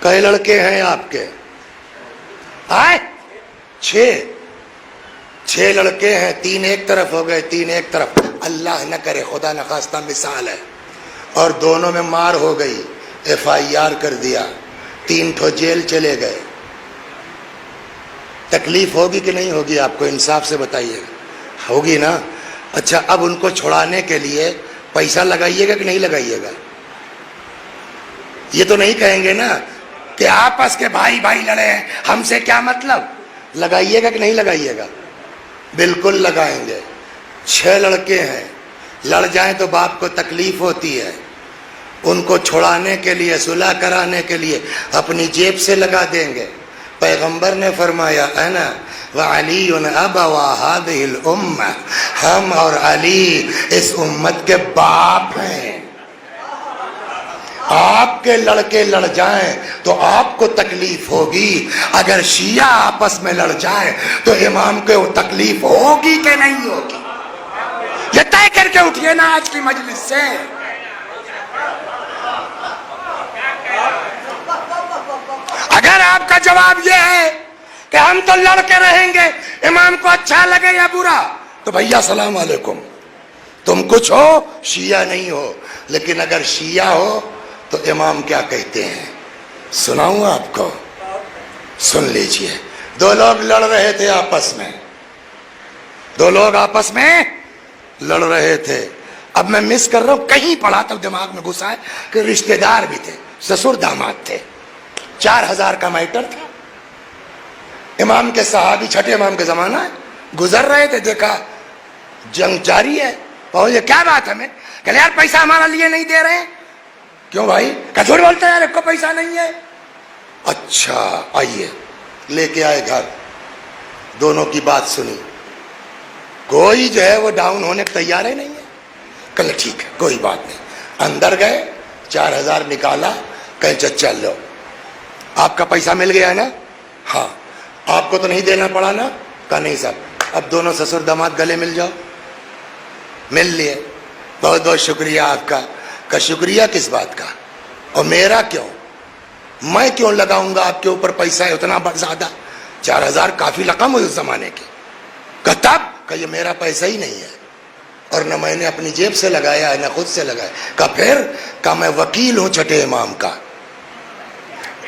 کئی لڑکے ہیں آپ کے؟ آئے 6 لڑکے ہیں، 3 ایک طرف ہو گئے، 3 ایک طرف، اللہ نہ کرے، خدا نخواستہ مثال ہے، اور دونوں میں مار ہو گئی، FIR کر دیا، 3 ٹھو جیل چلے گئے، تکلیف ہوگی کہ نہیں ہوگی؟ آپ کو انصاف سے بتائیے گا، ہوگی نا؟ اچھا، اب ان کو چھڑانے کے لیے پیسہ لگائیے گا کہ نہیں لگائیے گا؟ یہ تو نہیں کہیں گے نا کہ آپس کے بھائی لڑے ہیں، ہم سے کیا مطلب؟ لگائیے گا کہ نہیں لگائیے گا؟ بالکل لگائیں گے۔ 6 لڑکے ہیں، لڑ جائیں تو باپ کو تکلیف ہوتی ہے، ان کو چھڑانے کے لیے، صلح کرانے کے لیے اپنی جیب سے لگا دیں گے۔ پیغمبر نے فرمایا انا وعلی ابوا هذه الامه، ہم اور علی اس امت کے باپ ہیں۔ آپ کے لڑکے لڑ جائیں تو آپ کو تکلیف ہوگی، اگر شیعہ آپس میں لڑ جائیں تو امام کو تکلیف ہوگی کہ نہیں ہوگی؟ یہ طے کر کے اٹھیے نا آج کی مجلس سے۔ اگر آپ کا جواب یہ ہے کہ ہم تو لڑ کے رہیں گے، امام کو اچھا لگے یا برا، تو بھیا السلام علیکم، تم کچھ ہو، شیعہ نہیں ہو، لیکن اگر شیعہ ہو تو امام کیا کہتے ہیں سناؤں آپ کو؟ سن لیجئے۔ 2 لوگ لڑ رہے تھے آپس میں، 2 لوگ آپس میں لڑ رہے تھے۔ اب میں مس کر رہا ہوں، کہیں پڑھا تو دماغ میں گھسا ہے کہ رشتہ دار بھی تھے، سسر داماد تھے، 4000 کا میٹر تھا۔ امام کے صحابی، چھٹے امام کے زمانہ ہے، گزر رہے تھے، دیکھا جنگ جاری ہے، پہنچے، کیا بات ہے؟ میں کہ یار پیسہ ہمارا لیے نہیں دے رہے ہیں۔ کیوں بھائی؟ کہ جھوٹ بولتے ہیں یار، ایک کو پیسہ نہیں ہے۔ اچھا آئیے، لے کے آئے گھر، دونوں کی بات سنی، کوئی جو ہے وہ ڈاؤن ہونے کو تیار ہی نہیں ہے۔ کل ٹھیک ہے، کوئی بات نہیں۔ اندر گئے، 4000 نکالا، کہیں چچا لو، آپ کا پیسہ مل گیا ہے نا؟ ہاں۔ آپ کو تو نہیں دینا پڑا نا؟ کہا نہیں صاحب۔ اب دونوں سسر داماد گلے مل جاؤ۔ مل لیے، بہت بہت شکریہ آپ کا۔ کا شکریہ کس بات کا؟ اور میرا کیوں؟ میں کیوں لگاؤں گا آپ کے اوپر پیسہ ہے اتنا زیادہ؟ 4000 کافی رقم ہوئی اس زمانے کی۔ کہ تب کہ یہ میرا پیسہ ہی نہیں ہے، اور نہ میں نے اپنی جیب سے لگایا ہے نہ خود سے لگایا۔ کہ پھر؟ کہ میں وکیل ہوں چھٹے امام کا،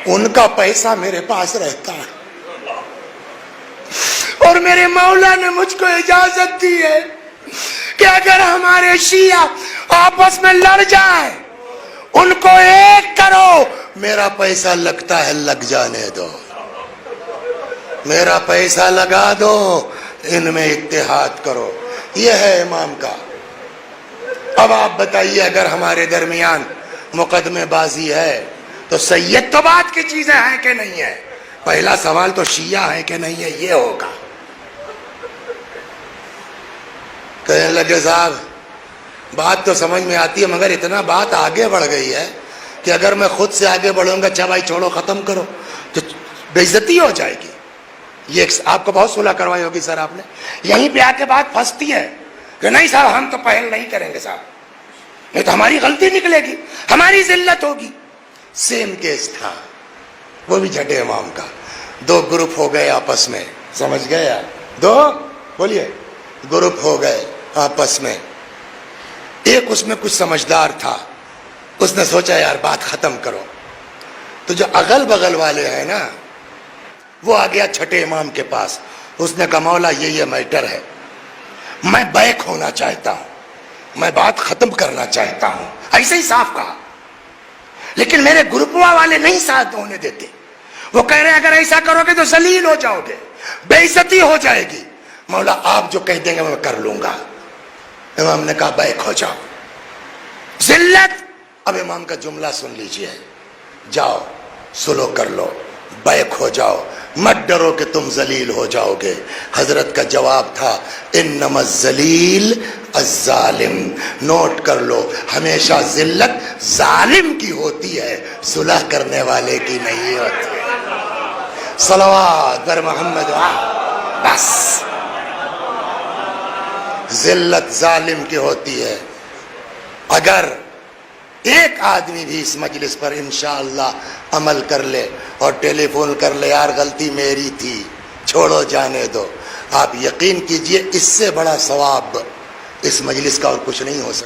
ان کا پیسہ میرے پاس رہتا ہے، اور میرے مولا نے مجھ کو اجازت دی ہے کہ اگر ہمارے شیعہ آپس میں لڑ جائیں، ان کو ایک کرو، میرا پیسہ لگتا ہے، لگ جانے دو، میرا پیسہ لگا دو، ان میں اتحاد کرو۔ یہ ہے امام کا۔ اب آپ بتائیے، اگر ہمارے درمیان مقدمے بازی ہے تو سید تو بات کی چیزیں ہیں کہ نہیں ہے؟ پہلا سوال تو شیعہ ہے کہ نہیں ہے یہ ہوگا۔ کہنے لگے صاحب بات تو سمجھ میں آتی ہے، مگر اتنا بات آگے بڑھ گئی ہے کہ اگر میں خود سے آگے بڑھوں گا، اچھا بھائی چھوڑو ختم کرو، تو بے عزتی ہو جائے گی۔ یہ آپ کو بہت صلح کروائی ہوگی سر آپ نے، یہیں پہ آ کے بات پھنستی ہے کہ نہیں صاحب ہم تو پہل نہیں کریں گے صاحب، نہیں تو ہماری غلطی نکلے گی، ہماری ذلت ہوگی۔ سیم کیس تھا، وہ بھی چھٹے امام کا۔ 2 گروپ ہو گئے آپس میں، سمجھ گئے آپ؟ 2 بولیے گروپ ہو گئے آپس میں۔ ایک اس میں کچھ سمجھدار تھا، اس نے سوچا یار بات ختم کرو، تو جو اغل بغل والے ہیں نا، وہ آ گیا چھٹے امام کے پاس، اس نے کہا مولا یہ میٹر ہے، میں بیک ہونا چاہتا ہوں، میں بات ختم کرنا چاہتا ہوں، ایسے ہی صاف کہا، لیکن میرے گروپوا والے نہیں ساتھ ہونے دیتے، وہ کہہ رہے ہیں اگر ایسا کرو گے تو ذلیل ہو جاؤ گے، بے عزتی ہو جائے گی، مولا آپ جو کہہ دیں گے میں کر لوں گا۔ امام نے کہا بیک ہو جاؤ، ذلت۔ اب امام کا جملہ سن لیجئے، جاؤ سلو کر لو، بیک ہو جاؤ، مت ڈرو کہ تم ذلیل ہو جاؤ گے۔ حضرت کا جواب تھا انما الذلیل الظالم، نوٹ کر لو، ہمیشہ ذلت ظالم کی ہوتی ہے، صلح کرنے والے کی نہیں ہوتی۔ صلوات بر محمد، بس ذلت ظالم کی ہوتی ہے۔ اگر ایک آدمی بھی اس مجلس پر انشاءاللہ عمل کر لے اور ٹیلی فون کر لے یار غلطی میری تھی چھوڑو جانے دو، آپ یقین کیجئے اس سے بڑا ثواب اس مجلس کا اور کچھ نہیں ہو سکتا۔